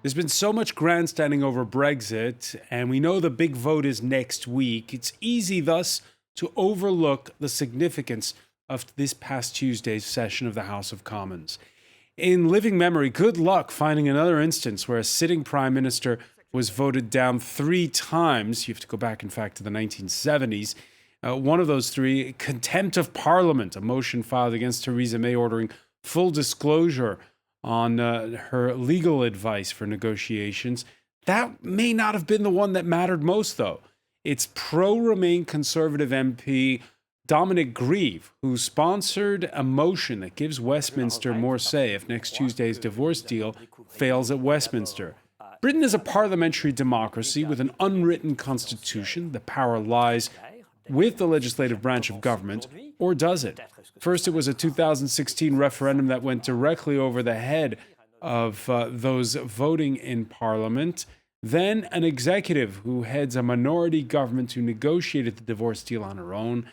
There's been so much grandstanding over Brexit, and we know the big vote is next week. It's easy, thus, to overlook the significance of this past Tuesday's session of the House of Commons. In living memory, good luck finding another instance where a sitting prime minister was voted down 3 times. You have to go back, in fact, to the 1970s. One of those three, contempt of Parliament, a motion filed against Theresa May ordering full disclosure on her legal advice for negotiations. That may not have been the one that mattered most, though. It's pro-Remain Conservative MP Dominic Grieve, who sponsored a motion that gives Westminster more say if next Tuesday's divorce deal fails at Westminster. Britain is a parliamentary democracy with an unwritten constitution. The power lies with the legislative branch of government, or does it? First, it was a 2016 referendum that went directly over the head of those voting in Parliament. Then an executive who heads a minority government who negotiated the divorce deal on her own.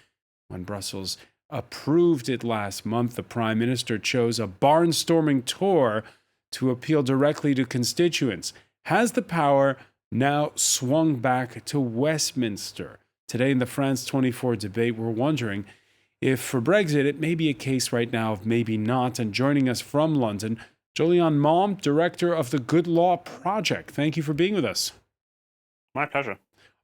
When Brussels approved it last month, the Prime Minister chose a barnstorming tour to appeal directly to constituents. Has the power now swung back to Westminster? Today in the France 24 debate, we're wondering if for Brexit, it may be a case right now of maybe not. And joining us from London, Jolyon Maugham, Director of the Good Law Project. Thank you for being with us. My pleasure.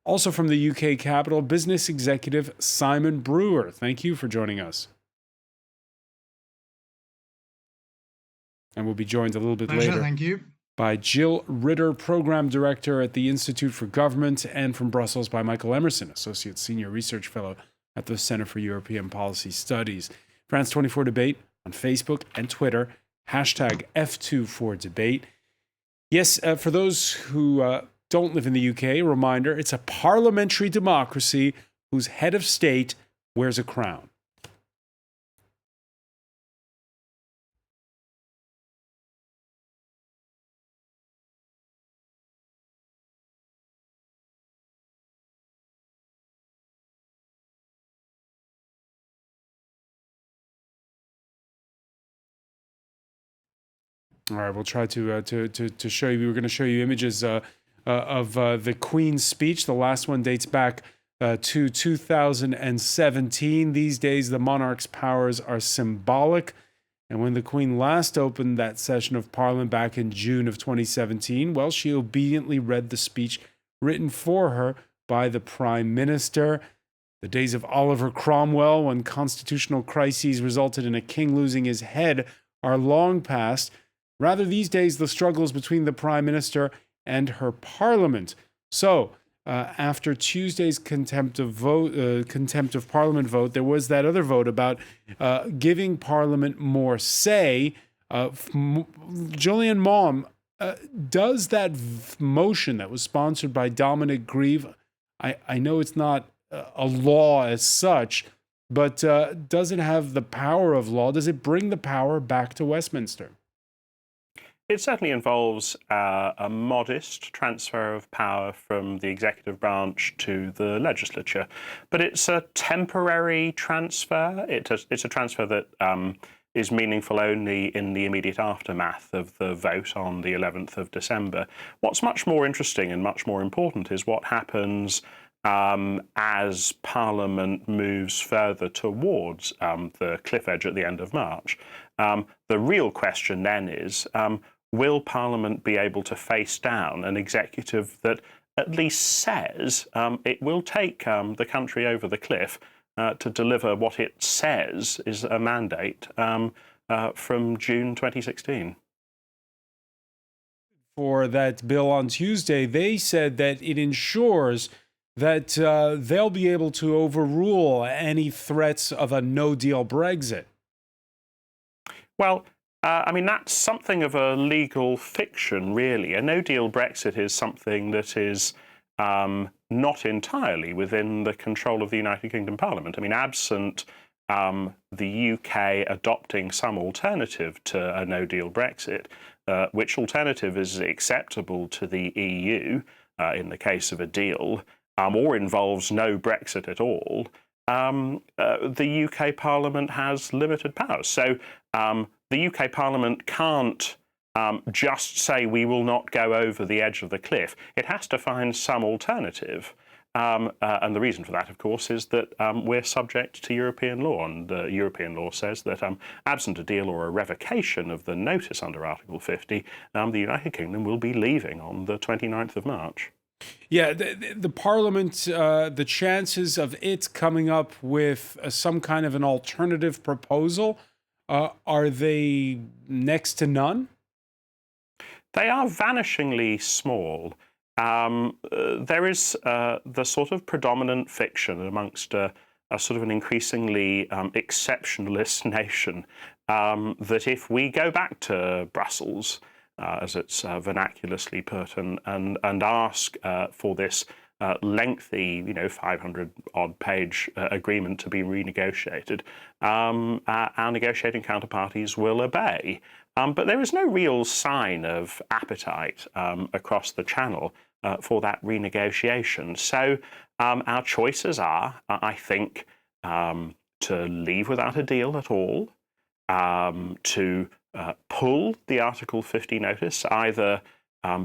Also from the UK capital, business executive Simon Brewer. Thank you for joining us. And we'll be joined a little bit later. Thank you. By Jill Ritter, Program Director at the Institute for Government, and from Brussels by Michael Emerson, Associate Senior Research Fellow at the Center for European Policy Studies. France 24 Debate on Facebook and Twitter, hashtag F24Debate. Yes, for those who don't live in the UK, a reminder, it's a parliamentary democracy whose head of state wears a crown. All right, we'll try to show you. We're going to show you images of the Queen's speech. The last one dates back to 2017. These days, the monarch's powers are symbolic. And when the Queen last opened that session of Parliament back in June of 2017, well, she obediently read the speech written for her by the Prime Minister. The days of Oliver Cromwell, when constitutional crises resulted in a king losing his head, are long past. Rather, these days, the struggle is between the Prime Minister and her Parliament. So, after Tuesday's contempt of Parliament vote, there was that other vote about giving Parliament more say. Jolyon Maugham, does that motion that was sponsored by Dominic Grieve, I know it's not a law as such, but does it have the power of law? Does it bring the power back to Westminster? It certainly involves a modest transfer of power from the executive branch to the legislature, but it's a temporary transfer. It's a transfer that is meaningful only in the immediate aftermath of the vote on the 11th of December. What's much more interesting and much more important is what happens as Parliament moves further towards the cliff edge at the end of March. The real question then is, will Parliament be able to face down an executive that at least says it will take the country over the cliff to deliver what it says is a mandate from June 2016? For that bill on Tuesday, they said that it ensures that they'll be able to overrule any threats of a no-deal Brexit. Well, I mean, that's something of a legal fiction, really. A no-deal Brexit is something that is not entirely within the control of the United Kingdom Parliament. I mean, absent the UK adopting some alternative to a no-deal Brexit, which alternative is acceptable to the EU in the case of a deal, or involves no Brexit at all, the UK Parliament has limited powers. So the UK Parliament can't just say we will not go over the edge of the cliff. It has to find some alternative. And the reason for that, of course, is that we're subject to European law, and European law says that absent a deal or a revocation of the notice under Article 50, the United Kingdom will be leaving on the 29th of March. Yeah, the Parliament, the chances of it coming up with some kind of an alternative proposal, are they next to none? They are vanishingly small. There is the sort of predominant fiction amongst a sort of an increasingly exceptionalist nation that if we go back to Brussels, as it's vernaculously put, and ask for this lengthy, 500-odd page agreement to be renegotiated, our negotiating counterparties will obey. But there is no real sign of appetite across the Channel for that renegotiation. So our choices are, I think, to leave without a deal at all, to pull the Article 50 notice, either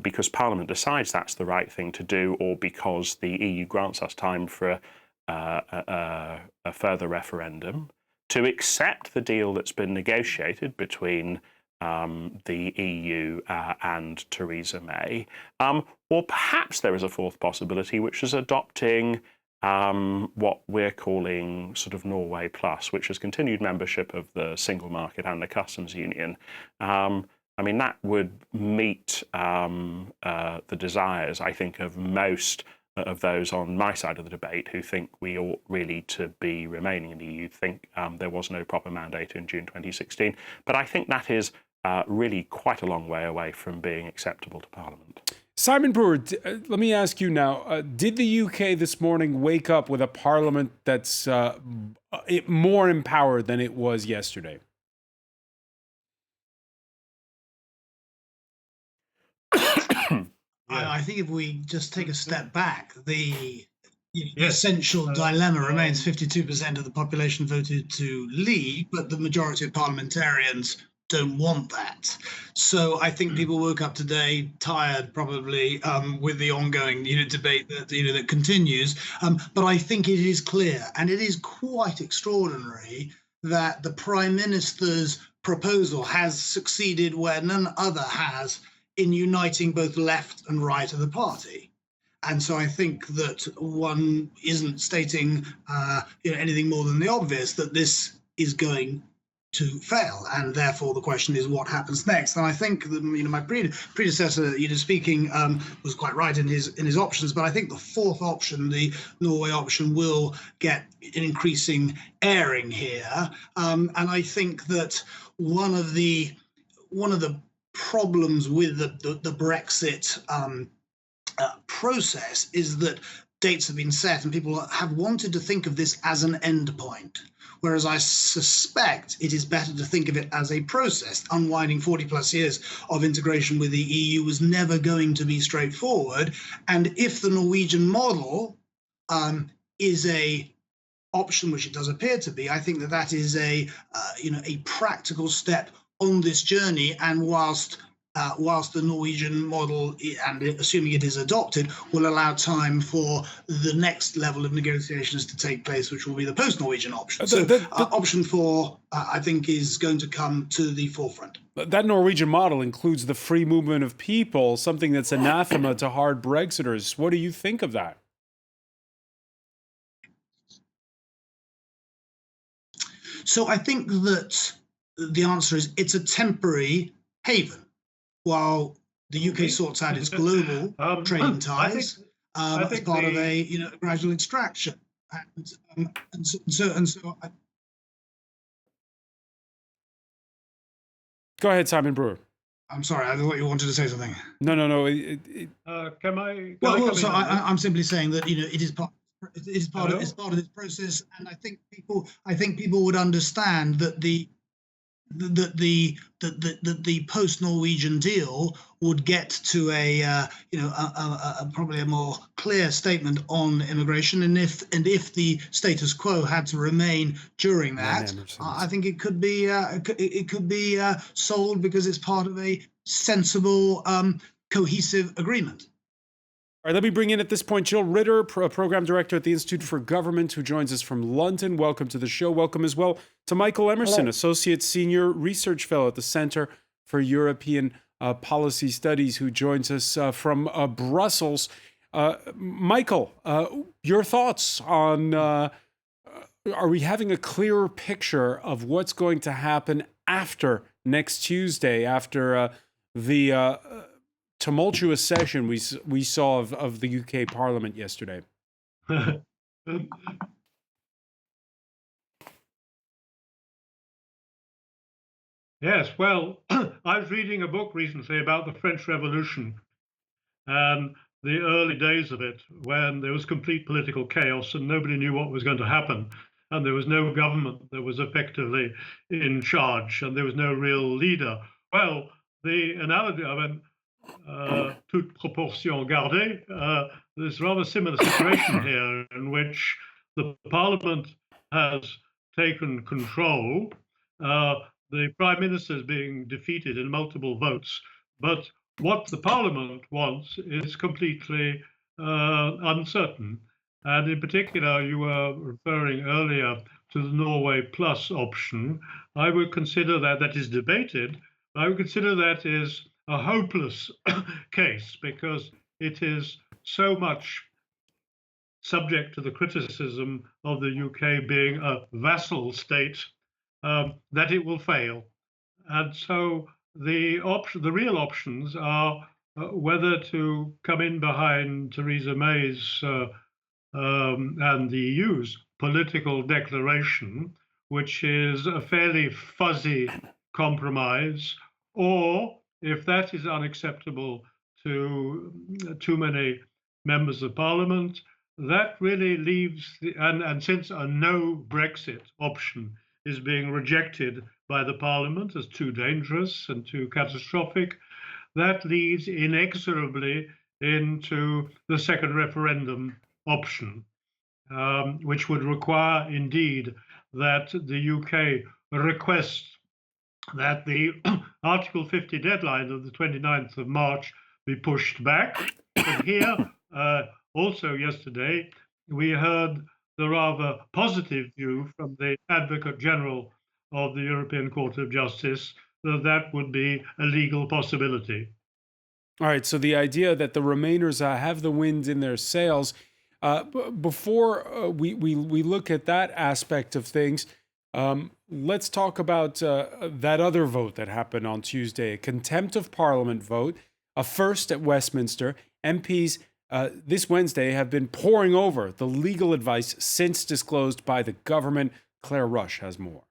because Parliament decides that's the right thing to do, or because the EU grants us time for a further referendum, to accept the deal that's been negotiated between the EU and Theresa May, or perhaps there is a fourth possibility, which is adopting what we're calling sort of Norway Plus, which is continued membership of the single market and the customs union. I mean, that would meet the desires, I think, of most of those on my side of the debate who think we ought really to be remaining in the EU, think there was no proper mandate in June 2016. But I think that is really quite a long way away from being acceptable to Parliament. Simon Brewer, let me ask you now, did the UK this morning wake up with a Parliament that's more empowered than it was yesterday? I think if we just take a step back, the essential dilemma remains 52% of the population voted to leave, but the majority of parliamentarians don't want that. So I think people woke up today tired, probably, with the ongoing debate that continues. But I think it is clear, and it is quite extraordinary, that the Prime Minister's proposal has succeeded where none other has in uniting both left and right of the party. And so I think that one isn't stating anything more than the obvious, that this is going to fail, and therefore the question is what happens next. And I think that my predecessor speaking was quite right in his options, but I think the fourth option, the Norway option, will get an increasing airing here. And I think that one of the problems with the Brexit process is that dates have been set and people have wanted to think of this as an end point, whereas I suspect it is better to think of it as a process. Unwinding 40 plus years of integration with the EU was never going to be straightforward, and if the Norwegian model is a option, which it does appear to be, I think that is a practical step on this journey. And whilst the Norwegian model, and assuming it is adopted, will allow time for the next level of negotiations to take place, which will be the post-Norwegian option. So option 4, I think, is going to come to the forefront. That Norwegian model includes the free movement of people, something that's anathema to hard Brexiters. What do you think of that? So I think that the answer is it's a temporary haven while the UK sorts out its global trading ties as part of a gradual extraction. And so Go ahead, Simon Brewer. I'm sorry, I thought you wanted to say something. No. Can I? I'm simply saying that it is part. It is part of this process, and I think people would understand that the post-Norwegian deal would get to probably a more clear statement on immigration, and if the status quo had to remain during that, I think it could be solved because it's part of a sensible, cohesive agreement. All right, let me bring in at this point Jill Ritter, Program Director at the Institute for Government, who joins us from London. Welcome to the show. Welcome as well to Michael Emerson, Hello. Associate Senior Research Fellow at the Center for European Policy Studies, who joins us from Brussels. Michael, your thoughts on, are we having a clearer picture of what's going to happen after next Tuesday, after the tumultuous session we saw of the UK Parliament yesterday? Yes, well, I was reading a book recently about the French Revolution and the early days of it, when there was complete political chaos and nobody knew what was going to happen, and there was no government that was effectively in charge, and there was no real leader. Well, the analogy, toute proportion gardée, there's a rather similar situation here in which the Parliament has taken control. The Prime Minister is being defeated in multiple votes, but what the Parliament wants is completely uncertain. And in particular, you were referring earlier to the Norway Plus option. I would consider that is debated. I would consider that is a hopeless case, because it is so much subject to the criticism of the UK being a vassal state that it will fail. And so the real options are whether to come in behind Theresa May's and the EU's political declaration, which is a fairly fuzzy compromise, or if that is unacceptable to too many members of Parliament, that really leaves, and since a no Brexit option is being rejected by the Parliament as too dangerous and too catastrophic, that leads inexorably into the second referendum option, which would require indeed that the UK request that the Article 50 deadline of the 29th of March be pushed back. And here, also yesterday, we heard the rather positive view from the Advocate General of the European Court of Justice that would be a legal possibility. All right, so the idea that the Remainers have the wind in their sails. Before we look at that aspect of things, let's talk about that other vote that happened on Tuesday, a contempt of Parliament vote, a first at Westminster. MPs this Wednesday have been poring over the legal advice since disclosed by the government. Claire Rush has more.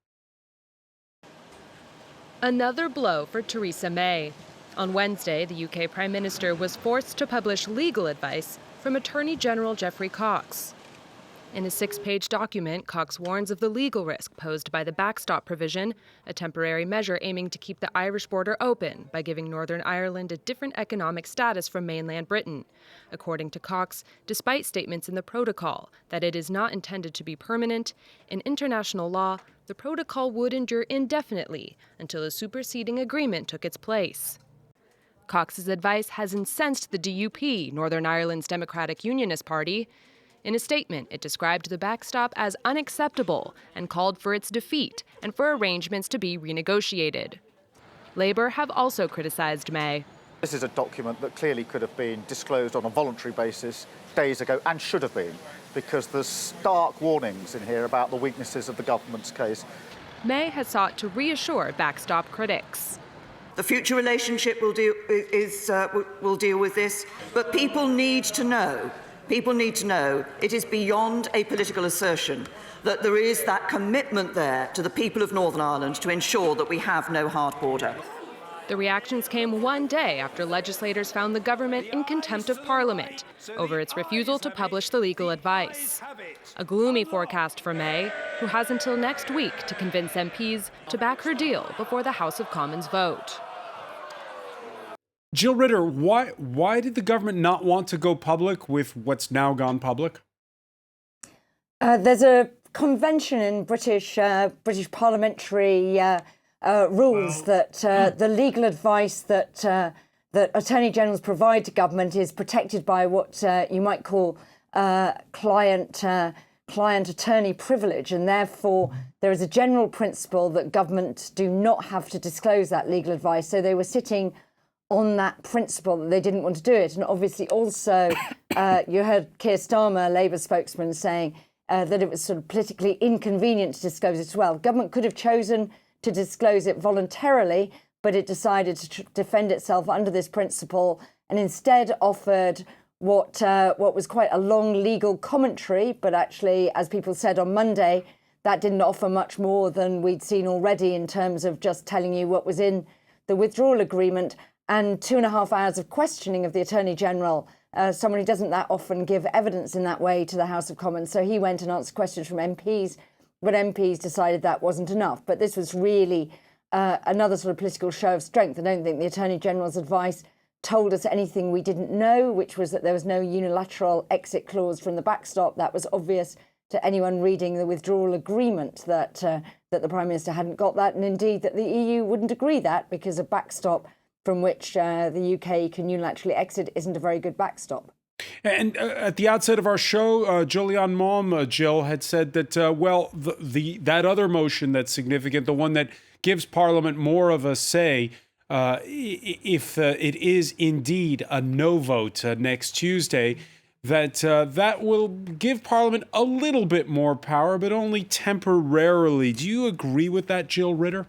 Another blow for Theresa May. On Wednesday, the UK Prime Minister was forced to publish legal advice from Attorney General Geoffrey Cox. In a 6-page document, Cox warns of the legal risk posed by the backstop provision, a temporary measure aiming to keep the Irish border open by giving Northern Ireland a different economic status from mainland Britain. According to Cox, despite statements in the protocol that it is not intended to be permanent, in international law, the protocol would endure indefinitely until a superseding agreement took its place. Cox's advice has incensed the DUP, Northern Ireland's Democratic Unionist Party. In a statement, it described the backstop as unacceptable and called for its defeat and for arrangements to be renegotiated. Labour have also criticised May. This is a document that clearly could have been disclosed on a voluntary basis days ago, and should have been, because there's stark warnings in here about the weaknesses of the government's case. May has sought to reassure backstop critics. The future relationship will deal with this, but people need to know. People need to know it is beyond a political assertion that there is that commitment there to the people of Northern Ireland to ensure that we have no hard border. The reactions came one day after legislators found the government in contempt of Parliament over its refusal to publish the legal advice. A gloomy forecast for May, who has until next week to convince MPs to back her deal before the House of Commons vote. Jill Ritter, why did the government not want to go public with what's now gone public? There's a convention in British parliamentary rules that the legal advice that attorney generals provide to government is protected by what you might call client-attorney privilege, and therefore there is a general principle that government do not have to disclose that legal advice. So they were sitting on that principle that they didn't want to do it. And obviously also you heard Keir Starmer, Labour spokesman, saying that it was sort of politically inconvenient to disclose it as well. Government could have chosen to disclose it voluntarily, but it decided to defend itself under this principle and instead offered what was quite a long legal commentary, but actually, as people said on Monday, that didn't offer much more than we'd seen already in terms of just telling you what was in the withdrawal agreement, and 2.5 hours of questioning of the Attorney General, someone who doesn't that often give evidence in that way to the House of Commons. So he went and answered questions from MPs, but MPs decided that wasn't enough. But this was really another sort of political show of strength. I don't think the Attorney General's advice told us anything we didn't know, which was that there was no unilateral exit clause from the backstop. That was obvious to anyone reading the withdrawal agreement that the Prime Minister hadn't got that, and indeed that the EU wouldn't agree that, because a backstop from which the UK can unilaterally exit isn't a very good backstop. And at the outset of our show, Julian Mom, Jill, had said that, that other motion that's significant, the one that gives Parliament more of a say, if it is indeed a no vote next Tuesday, that will give Parliament a little bit more power, but only temporarily. Do you agree with that, Jill Ritter?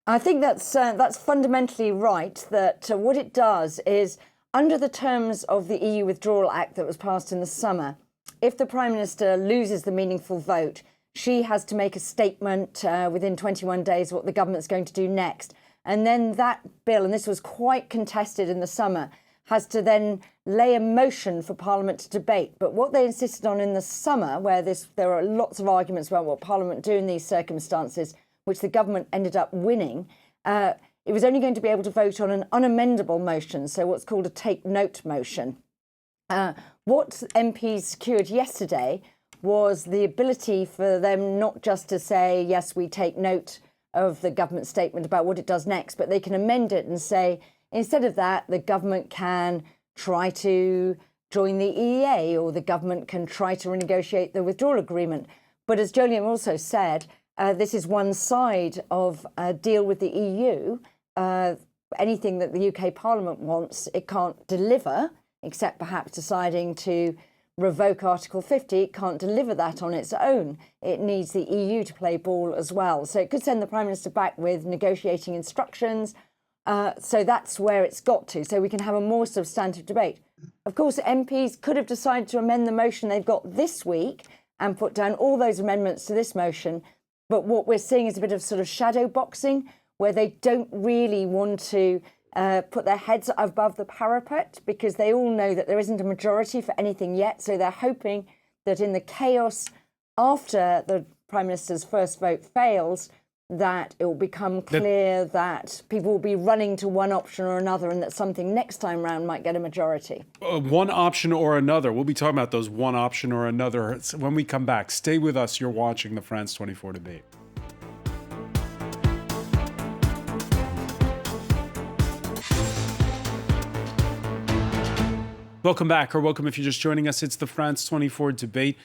I think that's fundamentally right, that what it does is, under the terms of the EU Withdrawal Act that was passed in the summer, if the Prime Minister loses the meaningful vote, she has to make a statement within 21 days what the government's going to do next. And then that bill, and this was quite contested in the summer, has to then lay a motion for Parliament to debate. But what they insisted on in the summer, where there are lots of arguments about what Parliament do in these circumstances, which the government ended up winning, it was only going to be able to vote on an unamendable motion, so what's called a take-note motion. What MPs secured yesterday was the ability for them not just to say, yes, we take note of the government statement about what it does next, but they can amend it and say, instead of that, the government can try to join the EEA, or the government can try to renegotiate the withdrawal agreement. But as Jolyon also said, this is one side of a deal with the EU. Anything that the UK Parliament wants, it can't deliver, except perhaps deciding to revoke Article 50. It can't deliver that on its own. It needs the EU to play ball as well. So it could send the Prime Minister back with negotiating instructions. So that's where it's got to. So we can have a more substantive debate. Of course, MPs could have decided to amend the motion they've got this week and put down all those amendments to this motion. But what we're seeing is a bit of sort of shadow boxing, where they don't really want to put their heads above the parapet, because they all know that there isn't a majority for anything yet. So they're hoping that in the chaos after the Prime Minister's first vote fails, that it will become clear that people will be running to one option or another, and that something next time round might get a majority. One option or another. We'll be talking about those one option or another when we come back. Stay with us. You're watching the France 24 debate. Welcome back, or welcome if you're just joining us. It's the France 24 debate.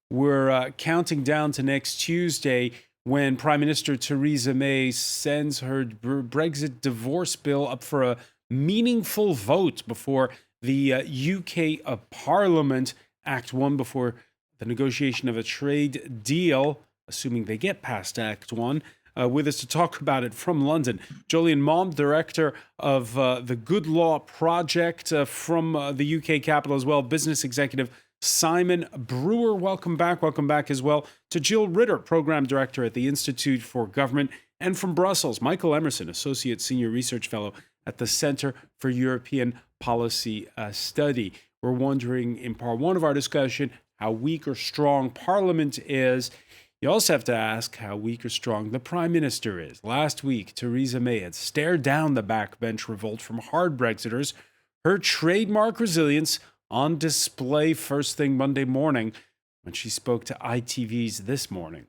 We're counting down to next Tuesday, when Prime Minister Theresa May sends her Brexit divorce bill up for a meaningful vote before the UK Parliament, Act 1, before the negotiation of a trade deal, assuming they get past Act 1. With us to talk about it from London, Jolyon Mom, director of the Good Law Project from the UK capital as well, business executive Simon Brewer. Welcome back as well to Jill Ritter, program director at the Institute for Government And from Brussels, Michael Emerson, Associate Senior Research Fellow at the Center for European Policy Study. We're wondering in part one of our discussion how weak or strong Parliament is. You also have to ask how weak or strong the Prime Minister is. Last week, Theresa May had stared down the backbench revolt from hard Brexiters, her trademark resilience on display first thing Monday morning when she spoke to ITV's This Morning.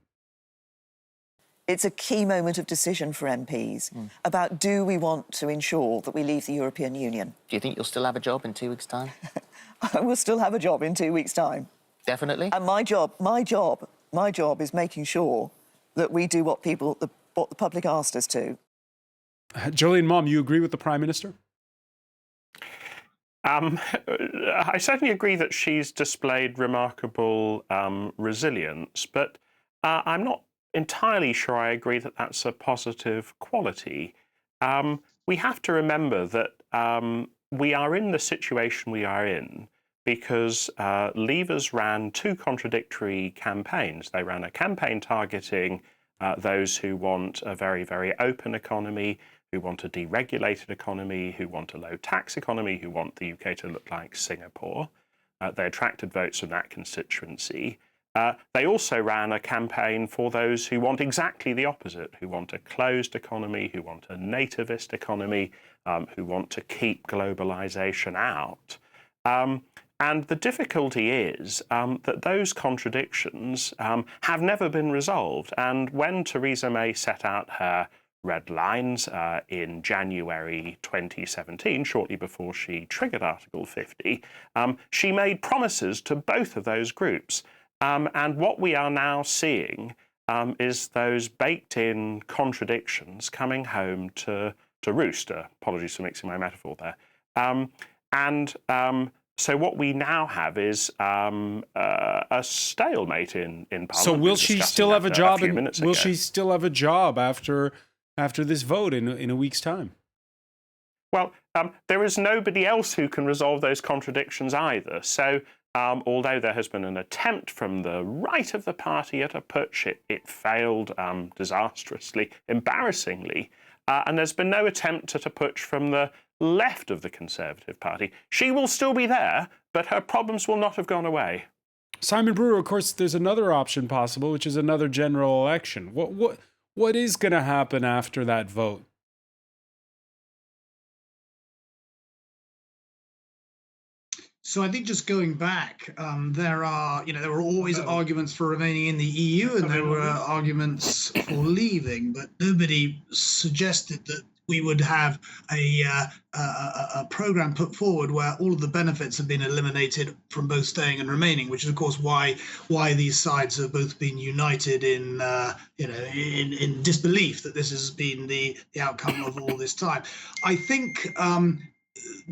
It's a key moment of decision for MPs about, do we want to ensure that we leave the European Union? Do you think you'll still have a job in 2 weeks' time? I will still have a job in 2 weeks' time. Definitely? And my job is making sure that we do what the public asked us to. Jolene Mom, you agree with the Prime Minister? I certainly agree that she's displayed remarkable resilience, but I'm not entirely sure I agree that that's a positive quality. We have to remember that we are in the situation we are in because Leavers ran two contradictory campaigns. They ran a campaign targeting those who want a very, very open economy, who want a deregulated economy, who want a low-tax economy, who want the UK to look like Singapore. They attracted votes from that constituency. They also ran a campaign for those who want exactly the opposite, who want a closed economy, who want a nativist economy, who want to keep globalisation out. And the difficulty is that those contradictions have never been resolved. And when Theresa May set out her red lines in January 2017, shortly before she triggered Article 50, she made promises to both of those groups. And what we are now seeing is those baked-in contradictions coming home to roost. Apologies for mixing my metaphor there. So what we now have is a stalemate in Parliament. So will she still have a job? Will she still have a job after this vote in a week's time? Well, there is nobody else who can resolve those contradictions either. So although there has been an attempt from the right of the party at a putsch, it failed disastrously, embarrassingly. And there's been no attempt at a putsch from the left of the Conservative Party. She will still be there, but her problems will not have gone away. Simon Brewer, of course, there's another option possible, which is another general election. What is going to happen after that vote? So I think just going back, there were always arguments for remaining in the EU, and there were arguments for leaving, but nobody suggested that we would have a program put forward where all of the benefits have been eliminated from both staying and remaining, which is of course why these sides have both been united in disbelief that this has been the outcome of all this time. I think.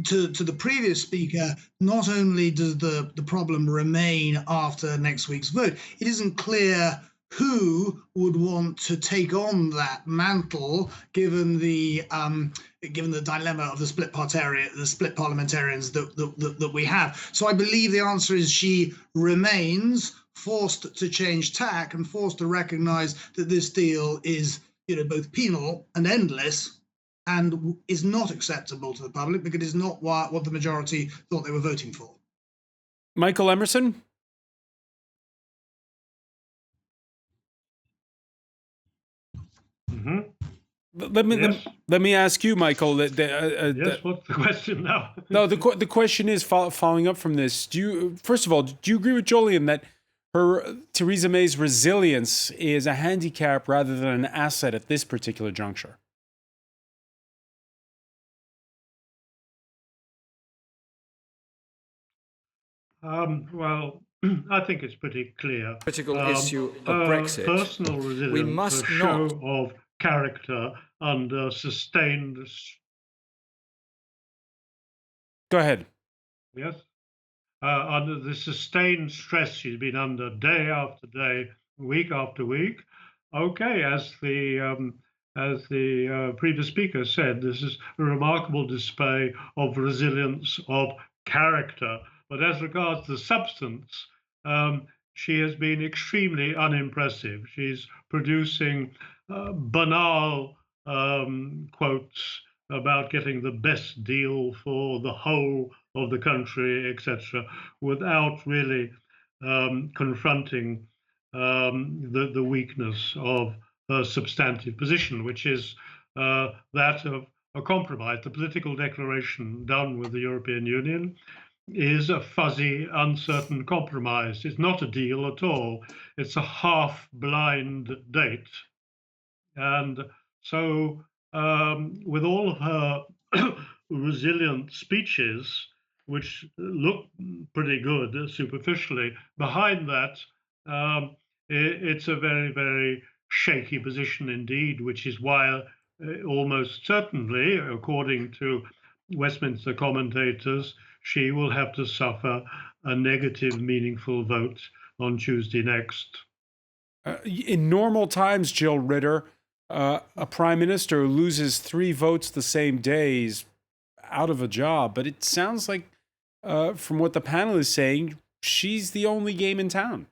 To the previous speaker, not only does the problem remain after next week's vote, it isn't clear who would want to take on that mantle, given the dilemma of the split parliamentarians that we have. So I believe the answer is she remains forced to change tack and forced to recognise that this deal is, both penal and endless, and is not acceptable to the public because it is not what the majority thought they were voting for. Michael Emerson? Mm-hmm. Let me ask you, Michael. Yes, what's the question now? No, the question is, following up from this, first of all, do you agree with Jolene that Theresa May's resilience is a handicap rather than an asset at this particular juncture? Well, I think it's pretty clear. Critical issue of Brexit. Personal resilience, We must a not. show of character under sustained. Go ahead. Yes. Under the sustained stress she's been under day after day, week after week. Okay, as the previous speaker said, this is a remarkable display of resilience, of character. But as regards the substance, she has been extremely unimpressive. She's producing banal quotes about getting the best deal for the whole of the country, etc., without really confronting the weakness of her substantive position, which is that of a compromise. The political declaration done with the European Union is a fuzzy, uncertain compromise. It's not a deal at all. It's a half-blind date. And so with all of her resilient speeches, which look pretty good superficially, behind that, it's a very, very shaky position indeed, which is why almost certainly, according to Westminster commentators, she will have to suffer a negative, meaningful vote on Tuesday next. In normal times, Jill Ritter, a prime minister who loses 3 votes the same day is out of a job. But it sounds like, from what the panel is saying, she's the only game in town.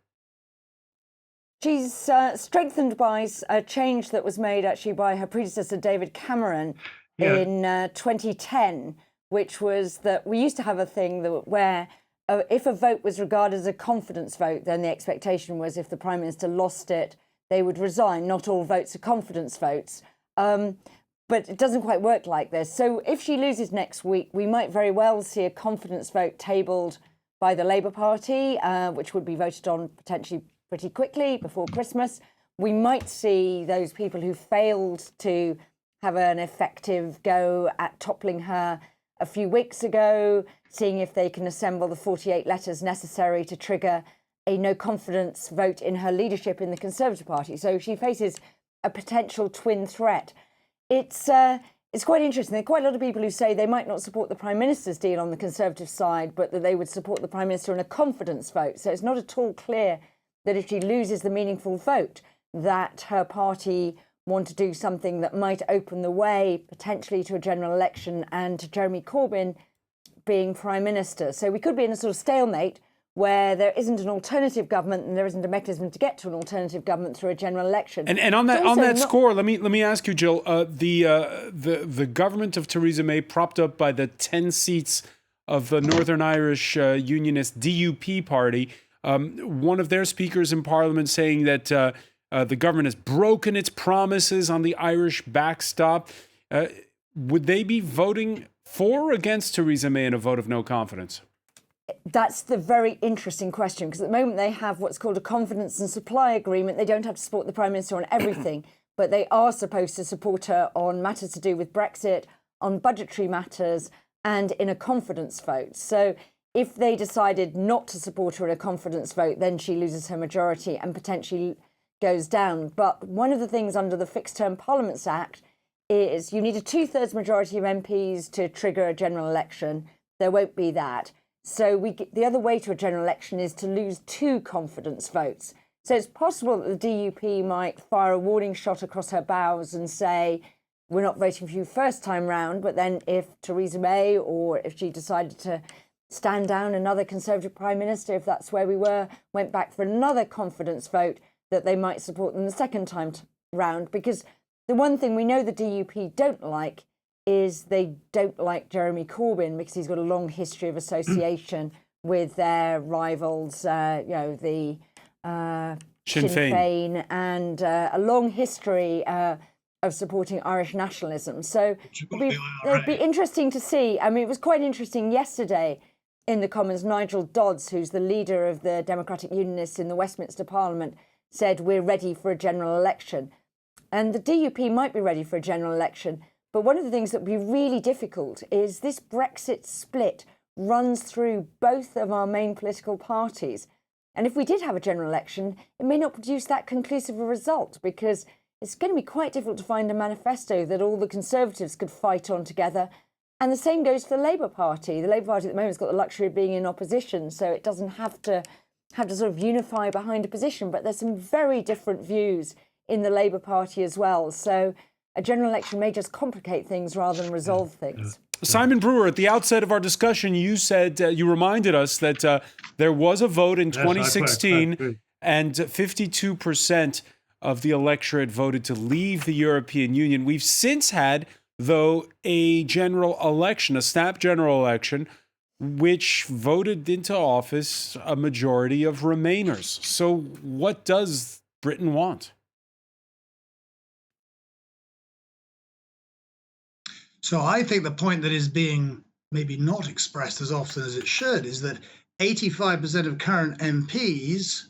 She's strengthened by a change that was made actually by her predecessor, David Cameron, in 2010, which was that we used to have a thing where if a vote was regarded as a confidence vote, then the expectation was if the Prime Minister lost it, they would resign. Not all votes are confidence votes. But it doesn't quite work like this. So if she loses next week, we might very well see a confidence vote tabled by the Labour Party, which would be voted on potentially pretty quickly before Christmas. We might see those people who failed to have an effective go at toppling her a few weeks ago, seeing if they can assemble the 48 letters necessary to trigger a no confidence vote in her leadership in the Conservative Party. So she faces a potential twin threat. It's quite interesting. There are quite a lot of people who say they might not support the Prime Minister's deal on the Conservative side, but that they would support the Prime Minister in a confidence vote. So it's not at all clear that if she loses the meaningful vote, that her party want to do something that might open the way potentially to a general election and to Jeremy Corbyn being Prime Minister. So we could be in a sort of stalemate where there isn't an alternative government and there isn't a mechanism to get to an alternative government through a general election. And on that score, let me ask you, Jill, the government of Theresa May, propped up by the 10 seats of the Northern Irish Unionist DUP party, one of their speakers in Parliament saying that the government has broken its promises on the Irish backstop. Would they be voting for or against Theresa May in a vote of no confidence? That's the very interesting question, because at the moment they have what's called a confidence and supply agreement. They don't have to support the Prime Minister on everything, but they are supposed to support her on matters to do with Brexit, on budgetary matters, and in a confidence vote. So if they decided not to support her in a confidence vote, then she loses her majority and potentially goes down. But one of the things under the Fixed Term Parliaments Act is you need a 2/3 majority of MPs to trigger a general election. There won't be that. So the other way to a general election is to lose 2 confidence votes. So it's possible that the DUP might fire a warning shot across her bows and say, we're not voting for you first time round, but then if Theresa May, or if she decided to stand down another Conservative Prime Minister, if that's where we were, went back for another confidence vote, that they might support them the second time round. Because the one thing we know the DUP don't like is they don't like Jeremy Corbyn, because he's got a long history of association with their rivals, the Sinn Féin, and a long history of supporting Irish nationalism. So it'd be interesting to see. I mean, it was quite interesting yesterday in the Commons. Nigel Dodds, who's the leader of the Democratic Unionists in the Westminster Parliament, said we're ready for a general election. And the DUP might be ready for a general election. But one of the things that would be really difficult is this Brexit split runs through both of our main political parties. And if we did have a general election, it may not produce that conclusive a result, because it's going to be quite difficult to find a manifesto that all the Conservatives could fight on together. And the same goes for the Labour Party. The Labour Party at the moment has got the luxury of being in opposition, so it doesn't have to sort of unify behind a position. But there's some very different views in the Labour Party as well. So a general election may just complicate things rather than resolve things. Simon Brewer, at the outset of our discussion, you said, you reminded us that there was a vote in 2016 and 52% of the electorate voted to leave the European Union. We've since had, though, a general election, a snap general election, which voted into office a majority of Remainers. So what does Britain want? So I think the point that is being maybe not expressed as often as it should is that 85% of current MPs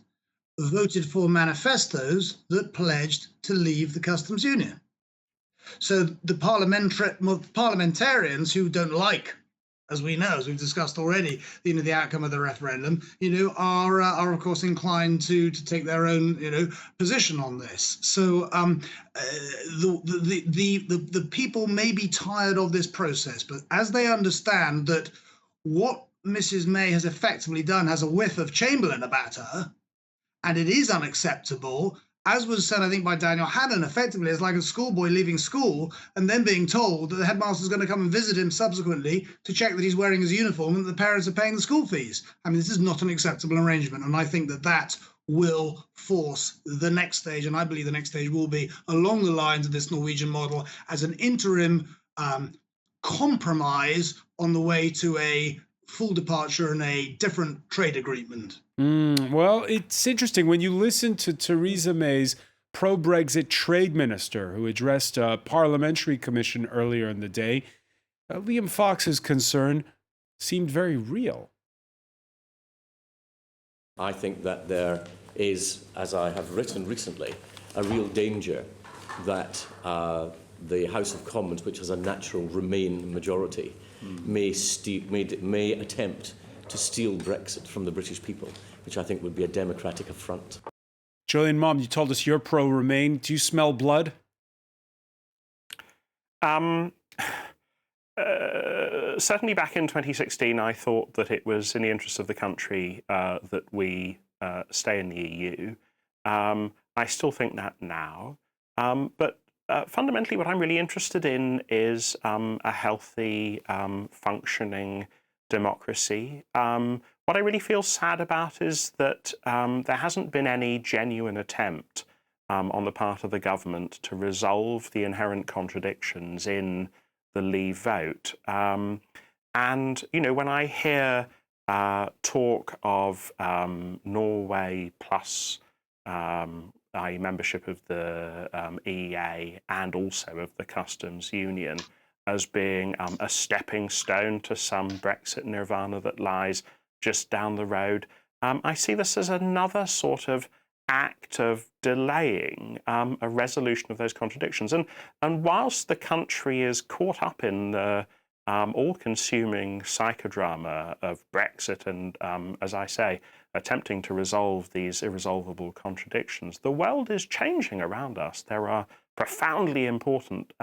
voted for manifestos that pledged to leave the customs union. So the parliamentarians who don't like, as we know, as we've discussed already, the outcome of the referendum, are of course inclined to take their own, position on this. So the people may be tired of this process, but as they understand that what Mrs. May has effectively done has a whiff of Chamberlain about her, and it is unacceptable, as was said, I think, by Daniel Hannan, effectively, it's like a schoolboy leaving school and then being told that the headmaster's going to come and visit him subsequently to check that he's wearing his uniform and that the parents are paying the school fees. I mean, this is not an acceptable arrangement, and I think that will force the next stage, and I believe the next stage will be along the lines of this Norwegian model as an interim compromise on the way to a full departure and a different trade agreement. Well, it's interesting when you listen to Theresa May's pro-Brexit trade minister, who addressed a parliamentary commission earlier in the day. Liam Fox's concern seemed very real. I think that there is, as I have written recently, a real danger that the House of Commons, which has a natural Remain majority, may attempt to steal Brexit from the British people, which I think would be a democratic affront. Julian Mom, you told us you're pro-Remain. Do you smell blood? Certainly back in 2016, I thought that it was in the interest of the country that we stay in the EU. I still think that now. But fundamentally, what I'm really interested in is a healthy, functioning democracy. What I really feel sad about is that there hasn't been any genuine attempt on the part of the government to resolve the inherent contradictions in the Leave vote. And, when I hear talk of Norway plus i.e. membership of the EEA and also of the customs union as being a stepping stone to some Brexit nirvana that lies just down the road, I see this as another sort of act of delaying a resolution of those contradictions. And whilst the country is caught up in the all-consuming psychodrama of Brexit and, as I say, attempting to resolve these irresolvable contradictions, the world is changing around us. There are profoundly important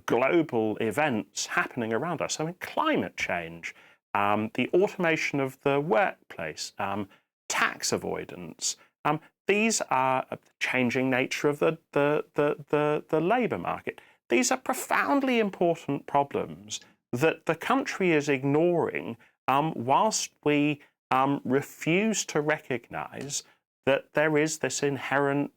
global events happening around us. I mean, climate change, the automation of the workplace, tax avoidance. These are the changing nature of the labour market. These are profoundly important problems that the country is ignoring whilst we refuse to recognise that there is this inherent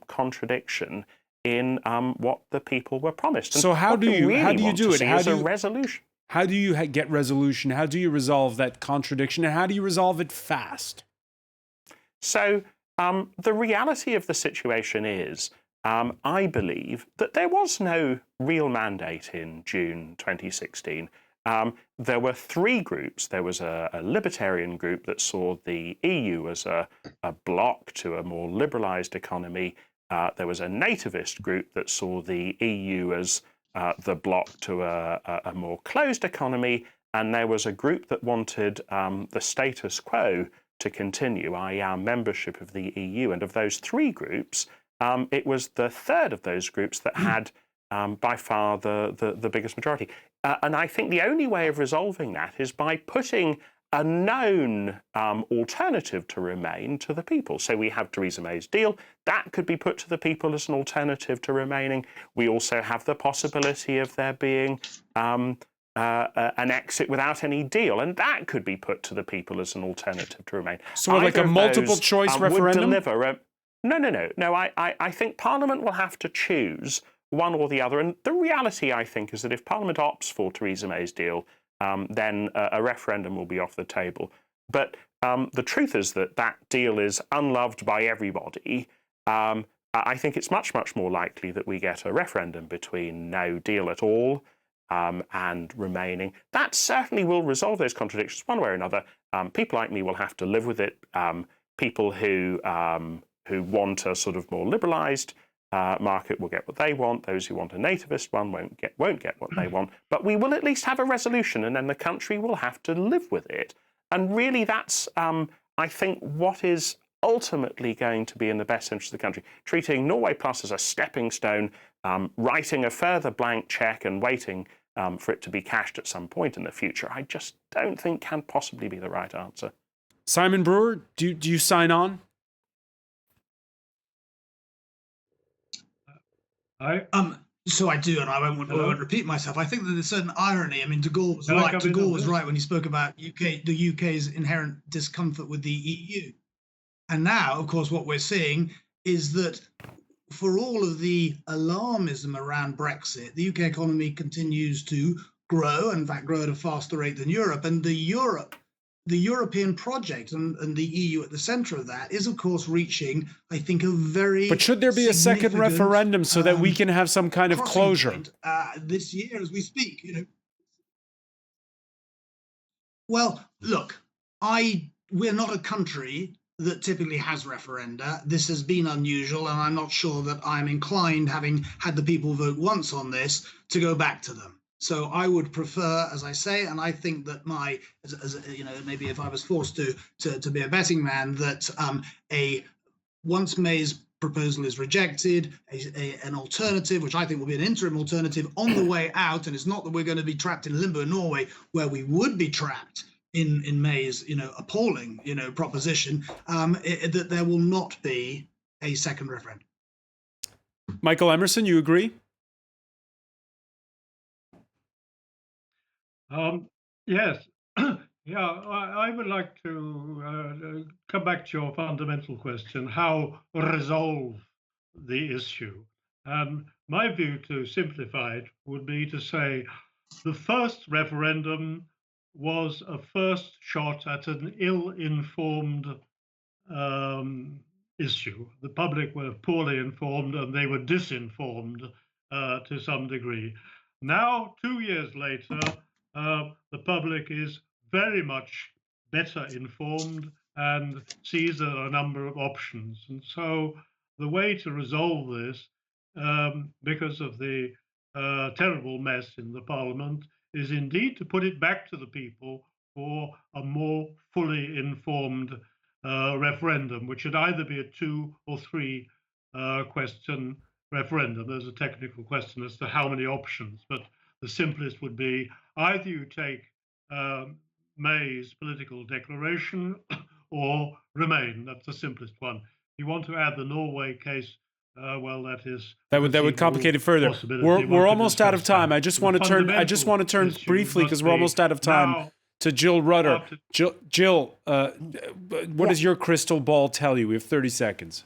contradiction in what the people were promised. And so how do you do it? How do you resolution? How do you get resolution? How do you resolve that contradiction? And how do you resolve it fast? So the reality of the situation is, I believe, that there was no real mandate in June 2016. There were three groups. There was a libertarian group that saw the EU as a block to a more liberalised economy. There was a nativist group that saw the EU as the block to a more closed economy. And there was a group that wanted the status quo to continue, i.e. our membership of the EU. And of those three groups, it was the third of those groups that had by far the biggest majority. And I think the only way of resolving that is by putting a known alternative to Remain to the people. So we have Theresa May's deal. That could be put to the people as an alternative to remaining. We also have the possibility of there being an exit without any deal, and that could be put to the people as an alternative to Remain. So like a multiple choice referendum? Would deliver No. I think Parliament will have to choose one or the other. And the reality, I think, is that if Parliament opts for Theresa May's deal, then a referendum will be off the table. But the truth is that that deal is unloved by everybody. I think it's much, much more likely that we get a referendum between no deal at all and remaining. That certainly will resolve those contradictions one way or another. People like me will have to live with it. People who want a sort of more liberalised market will get what they want. Those who want a nativist one won't get what they want. But we will at least have a resolution, and then the country will have to live with it. And really, that's I think what is ultimately going to be in the best interest of the country. Treating Norway Plus as a stepping stone, writing a further blank cheque and waiting for it to be cashed at some point in the future, I just don't think can possibly be the right answer. Simon Brewer, do you sign on? So I do, and I won't repeat myself. I think that there's a certain irony. I mean, de Gaulle was right. De Gaulle was right when he spoke about the UK's inherent discomfort with the EU. And now, of course, what we're seeing is that for all of the alarmism around Brexit, the UK economy continues to grow, in fact, grow at a faster rate than Europe. And the European project and the EU at the centre of that is, of course, reaching, I think, a very. But should there be a second referendum so that we can have some kind of closure? This year, as we speak, Well, look, we're not a country that typically has referenda. This has been unusual, and I'm not sure that I'm inclined, having had the people vote once on this, to go back to them. So I would prefer, as I say, and I think that maybe if I was forced to be a betting man, that once May's proposal is rejected, an alternative, which I think will be an interim alternative on the way out, and it's not that we're going to be trapped in limbo in Norway, where we would be trapped in May's appalling proposition, that there will not be a second referendum. Michael Emerson, you agree? Yes. Yeah, I would like to come back to your fundamental question, how resolve the issue. My view, to simplify it, would be to say the first referendum was a first shot at an ill-informed issue. The public were poorly informed and they were disinformed to some degree. Now, 2 years later, the public is very much better informed and sees a number of options. And so the way to resolve this, because of the terrible mess in the Parliament, is indeed to put it back to the people for a more fully informed referendum, which should either be a 2 or 3 question referendum. There's a technical question as to how many options, but the simplest would be either you take May's political declaration or Remain. That's the simplest one. If you want to add the Norway case, well, that would complicate it further. We're almost out of time. I just want to turn briefly, because we're almost out of time, to Jill Rudder. Jill, what does your crystal ball tell you? We have 30 seconds.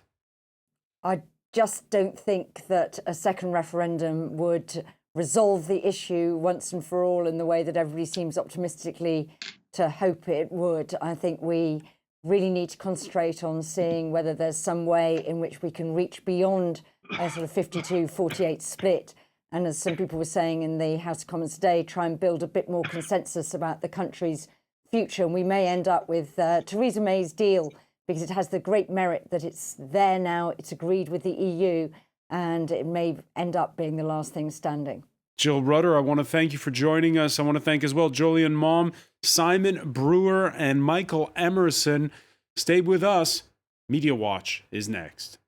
I just don't think that a second referendum would resolve the issue once and for all in the way that everybody seems optimistically to hope it would. I think we really need to concentrate on seeing whether there's some way in which we can reach beyond a sort of 52-48 split. And as some people were saying in the House of Commons today, try and build a bit more consensus about the country's future. And we may end up with Theresa May's deal, because it has the great merit that it's there now, it's agreed with the EU, and it may end up being the last thing standing. Jill Rudder, I want to thank you for joining us. I want to thank as well Jolyon Maugham, Simon Brewer, and Michael Emerson. Stay with us. Media Watch is next.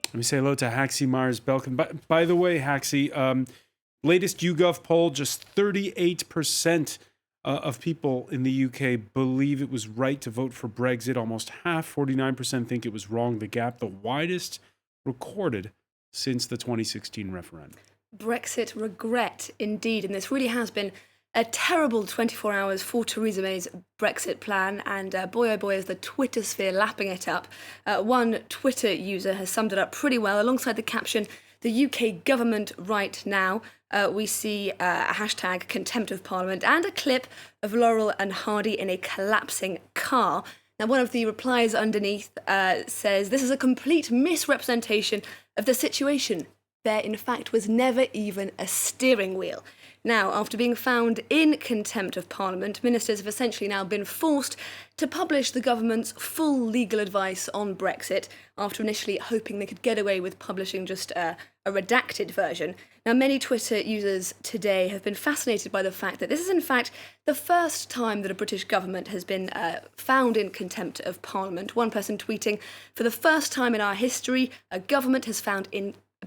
Let me say hello to Haxie Myers-Belkin. By the way, Haxie, Latest YouGov poll, just 38% of people in the UK believe it was right to vote for Brexit. Almost half, 49%, think it was wrong. The gap, the widest recorded since the 2016 referendum. Brexit regret, indeed. And this really has been a terrible 24 hours for Theresa May's Brexit plan. And boy, oh boy, is the Twitter sphere lapping it up. One Twitter user has summed it up pretty well alongside the caption, "The UK government right now." We see a hashtag contempt of Parliament and a clip of Laurel and Hardy in a collapsing car. Now, one of the replies underneath says, "This is a complete misrepresentation of the situation. There, in fact, was never even a steering wheel." Now, after being found in contempt of Parliament, ministers have essentially now been forced to publish the government's full legal advice on Brexit, after initially hoping they could get away with publishing just a redacted version. Now, many Twitter users today have been fascinated by the fact that this is, in fact, the first time that a British government has been found in contempt of Parliament. One person tweeting, "For the first time in our history, a government has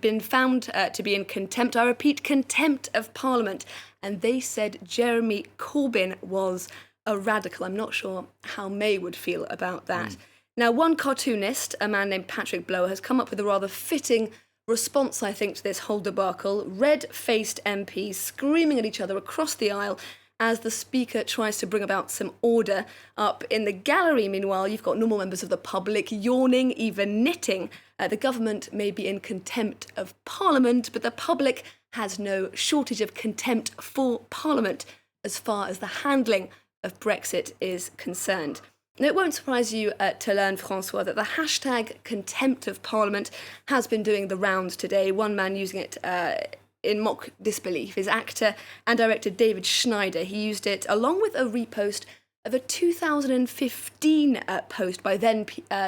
been found to be in contempt, I repeat, contempt of Parliament." And they said Jeremy Corbyn was a radical. I'm not sure how May would feel about that. Now, one cartoonist, a man named Patrick Blower, has come up with a rather fitting response, I think, to this whole debacle. Red-faced MPs screaming at each other across the aisle as the Speaker tries to bring about some order. Up in the gallery, meanwhile, you've got normal members of the public yawning, even knitting. The government may be in contempt of Parliament, but the public has no shortage of contempt for Parliament as far as the handling of Brexit is concerned. Now, it won't surprise you to learn, Francois, that the hashtag contempt of Parliament has been doing the rounds today. One man using it in mock disbelief is actor and director David Schneider. He used it along with a repost of a 2015 post by then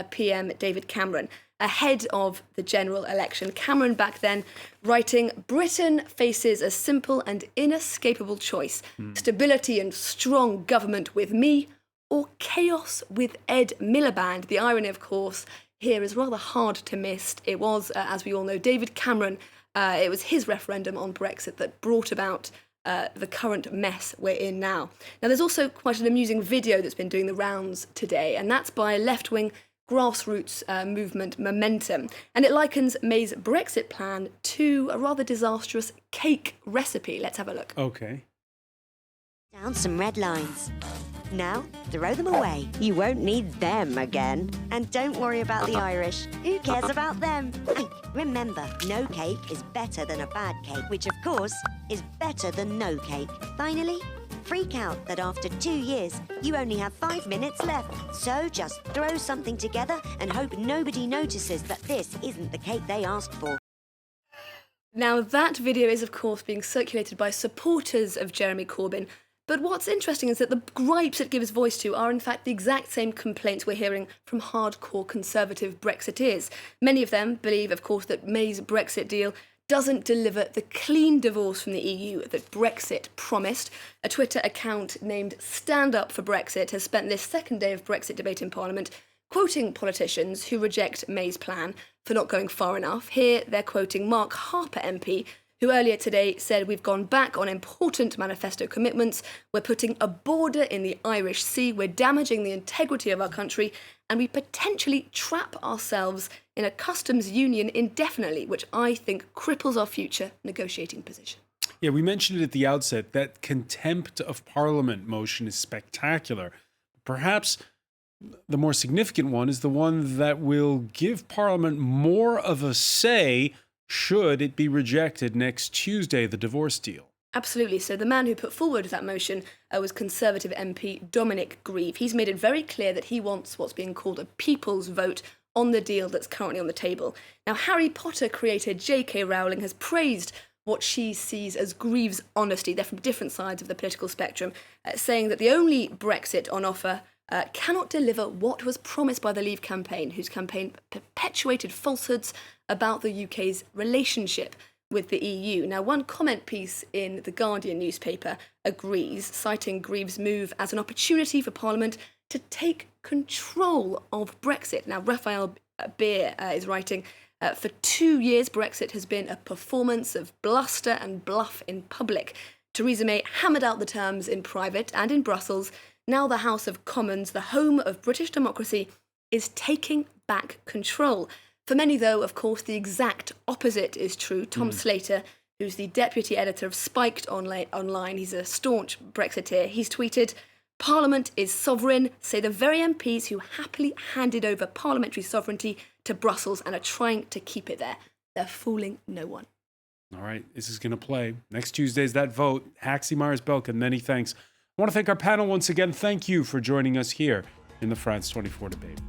PM David Cameron, ahead of the general election. Cameron back then writing, "Britain faces a simple and inescapable choice. Stability and strong government with me, or chaos with Ed Miliband." The irony, of course, here is rather hard to miss. It was, as we all know, David Cameron. It was his referendum on Brexit that brought about the current mess we're in now. Now, there's also quite an amusing video that's been doing the rounds today, and that's by left-wing grassroots movement Momentum. And it likens May's Brexit plan to a rather disastrous cake recipe. Let's have a look. Okay. Down some red lines. Now, throw them away. You won't need them again. And don't worry about the Irish. Who cares about them? And remember, no cake is better than a bad cake, which of course is better than no cake. Finally, freak out that after 2 years, you only have 5 minutes left. So just throw something together and hope nobody notices that this isn't the cake they asked for. Now, that video is, of course, being circulated by supporters of Jeremy Corbyn. But what's interesting is that the gripes it gives voice to are, in fact, the exact same complaints we're hearing from hardcore conservative Brexiteers. Many of them believe, of course, that May's Brexit deal doesn't deliver the clean divorce from the EU that Brexit promised. A Twitter account named Stand Up for Brexit has spent this second day of Brexit debate in Parliament quoting politicians who reject May's plan for not going far enough. Here they're quoting Mark Harper MP, who earlier today said, "We've gone back on important manifesto commitments, we're putting a border in the Irish Sea, we're damaging the integrity of our country, and we potentially trap ourselves in a customs union indefinitely, which I think cripples our future negotiating position." Yeah, we mentioned it at the outset. That contempt of Parliament motion is spectacular. Perhaps the more significant one is the one that will give Parliament more of a say should it be rejected next Tuesday, the divorce deal. Absolutely. So the man who put forward that motion was Conservative MP Dominic Grieve. He's made it very clear that he wants what's being called a people's vote on the deal that's currently on the table. Now, Harry Potter creator J.K. Rowling has praised what she sees as Grieve's honesty. They're from different sides of the political spectrum, saying that the only Brexit on offer cannot deliver what was promised by the Leave campaign, whose campaign perpetuated falsehoods about the UK's relationship with the EU. Now, one comment piece in The Guardian newspaper agrees, citing Grieve's move as an opportunity for Parliament to take control of Brexit. Now, Raphael Beer is writing, For 2 years, Brexit has been a performance of bluster and bluff in public. Theresa May hammered out the terms in private and in Brussels. Now the House of Commons, the home of British democracy, is taking back control. For many, though, of course, the exact opposite is true. Tom Slater, who's the deputy editor of Spiked Online, he's a staunch Brexiteer, he's tweeted, "Parliament is sovereign, say the very MPs who happily handed over parliamentary sovereignty to Brussels and are trying to keep it there. They're fooling no one." All right, this is going to play. Next Tuesday's that vote. Haxie Myers-Belkin, many thanks. I want to thank our panel once again. Thank you for joining us here in the France 24 debate.